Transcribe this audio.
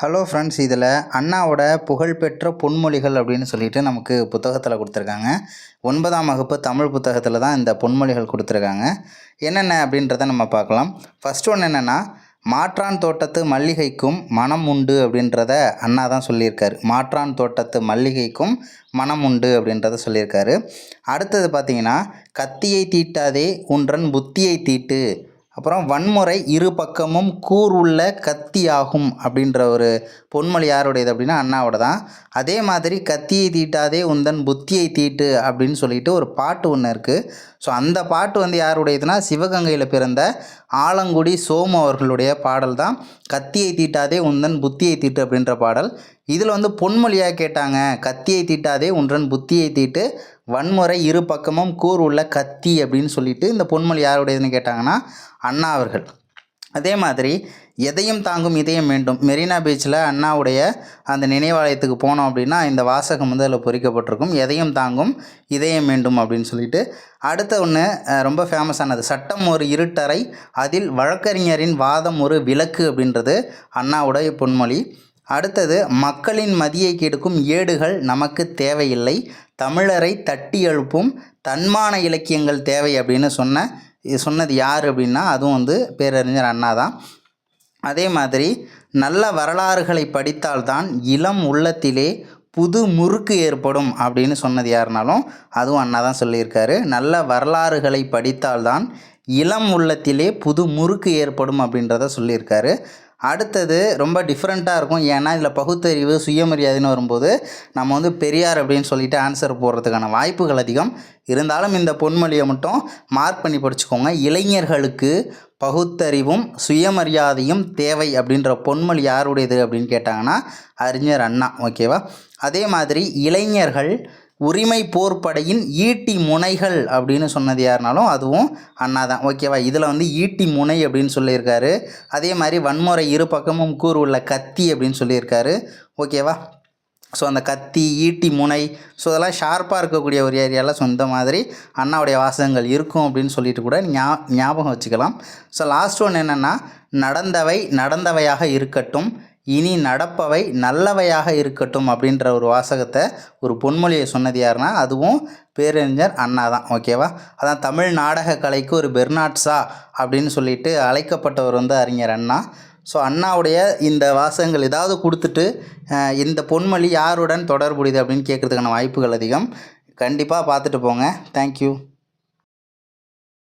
Hello friends, இதில் அண்ணாவோட புகழ்பெற்ற பொன்மொழிகள் அப்படின்னு சொல்லிட்டு நமக்கு புத்தகத்தில் கொடுத்துருக்காங்க. 9ஆம் வகுப்பு தமிழ் புத்தகத்தில் தான் இந்த பொன்மொழிகள் கொடுத்துருக்காங்க. என்னென்ன அப்படின்றத நம்ம பார்க்கலாம். ஃபஸ்ட் ஒன்று என்னென்னா, மாற்றான் தோட்டத்து மல்லிகைக்கும் மனம் உண்டு அப்படின்றத அண்ணா தான் சொல்லியிருக்காரு. மாற்றான் தோட்டத்து மல்லிகைக்கும் மனம் உண்டு அப்படின்றத சொல்லியிருக்காரு. அடுத்தது பார்த்திங்கன்னா, கத்தியை தீட்டாதே உன்றன் புத்தியை தீட்டு, அப்புறம் வன்முறை இரு பக்கமும் கூர் உள்ள கத்தி ஆகும் அப்படின்ற ஒரு பொன்மொழி யாருடையது அப்படின்னா அண்ணாவோட தான். அதே மாதிரி கத்தியை தீட்டாதே உந்தன் புத்தியை தீட்டு அப்படின்னு சொல்லிட்டு ஒரு பாட்டு ஒன்று இருக்குது. ஸோ அந்த பாட்டு யாருடையதுன்னா சிவகங்கையில் பிறந்த ஆலங்குடி சோமு அவர்களுடைய பாடல் தான் கத்தியை தீட்டாதே உந்தன் புத்தியை தீட்டு அப்படின்ற பாடல். இதில் பொன்மொழியாக கேட்டாங்க, கத்தியை தீட்டாதே உன்றன் புத்தியை தீட்டு, வன்முறை இரு பக்கமும் கூர் உள்ள கத்தி அப்படின்னு சொல்லிட்டு இந்த பொன்மொழி யாருடையதுன்னு கேட்டாங்கன்னா அண்ணா அவர்கள். அதே மாதிரி எதையும் தாங்கும் இதயம் வேண்டும், மெரினா பீச்சில் அண்ணாவுடைய அந்த நினைவாலயத்துக்கு போனோம் அப்படின்னா இந்த வாசகம் அதில் பொறிக்கப்பட்டிருக்கும், எதையும் தாங்கும் இதயம் வேண்டும் அப்படின்னு சொல்லிட்டு. அடுத்த ஒன்று ரொம்ப ஃபேமஸானது, சட்டம் ஒரு இருட்டறை அதில் வழக்கறிஞரின் வாதம் ஒரு விளக்கு அப்படின்றது அண்ணாவுடைய பொன்மொழி. அடுத்தது, மக்களின் மதியை கெடுக்கும் ஏடுகள் நமக்கு தேவையில்லை, தமிழரை தட்டி எழுப்பும் தன்மான இலக்கியங்கள் தேவை அப்படின்னு சொன்னது யார் அப்படின்னா அதுவும் பேரறிஞர் அண்ணா தான். அதே மாதிரி நல்ல வரலாறுகளை படித்தால்தான் இளம் உள்ளத்திலே புது முறுக்கு ஏற்படும் அப்படின்னு சொன்னது யாருனாலும் அதுவும் அண்ணா தான் சொல்லியிருக்காரு. நல்ல வரலாறுகளை படித்தால்தான் இளம் உள்ளத்திலே புது முறுக்கு ஏற்படும் அப்படின்றத சொல்லியிருக்காரு. அடுத்தது ரொம்ப டிஃப்ரெண்ட்டாக இருக்கும், ஏன்னா இதில் பகுத்தறிவு சுயமரியாதைன்னு வரும்போது நம்ம பெரியார் அப்படின்னு சொல்லிட்டு ஆன்சர் போடுறதுக்கான வாய்ப்புகள் அதிகம். இருந்தாலும் இந்த பொன்மொழியை மட்டும் மார்க் பண்ணி படிச்சுக்கோங்க. இளைஞர்களுக்கு பகுத்தறிவும் சுயமரியாதையும் தேவை அப்படின்ற பொன்மொழி யாருடையது அப்படின்னு கேட்டாங்கன்னா அறிஞர் அண்ணா. ஓகேவா? அதே மாதிரி இளைஞர்கள் உரிமை போர்ப்படையின் ஈட்டி முனைகள் அப்படின்னு சொன்னது யாருனாலும் அதுவும் அண்ணா தான். ஓகேவா? இதில் ஈட்டி முனை அப்படின்னு சொல்லியிருக்காரு. அதே மாதிரி வன்முறை இரு பக்கமும் கூர் உள்ள கத்தி அப்படின்னு சொல்லியிருக்காரு. ஓகேவா? ஸோ அந்த கத்தி, ஈட்டி முனை, ஸோ அதெல்லாம் ஷார்ப்பாக இருக்கக்கூடிய ஒரு ஏரியாவில் சொந்த மாதிரி அண்ணாவுடைய வாசகங்கள் இருக்கும் அப்படின்னு சொல்லிட்டு கூட ஞாபகம் வச்சுக்கலாம். ஸோ லாஸ்ட் ஒன்று என்னென்னா, நடந்தவை நடந்தவையாக இருக்கட்டும், இனி நடப்பவை நல்லவையாக இருக்கட்டும் அப்படின்ற ஒரு வாசகத்தை ஒரு பொன்மொழியை சொன்னது யாருன்னா அதுவும் பேரறிஞர் அண்ணா தான். ஓகேவா? அதான் தமிழ் நாடக கலைக்கு ஒரு பெர்னாட்ஸா அப்படின்னு சொல்லிட்டு அழைக்கப்பட்டவர் அறிஞர் அண்ணா. ஸோ அண்ணாவுடைய இந்த வாசகங்கள் ஏதாவது கொடுத்துட்டு இந்த பொன்மொழி யாருடன் தொடர்புடையது அப்படின்னு கேட்குறதுக்கான வாய்ப்புகள் அதிகம். கண்டிப்பாக பார்த்துட்டு போங்க. தேங்க்யூ.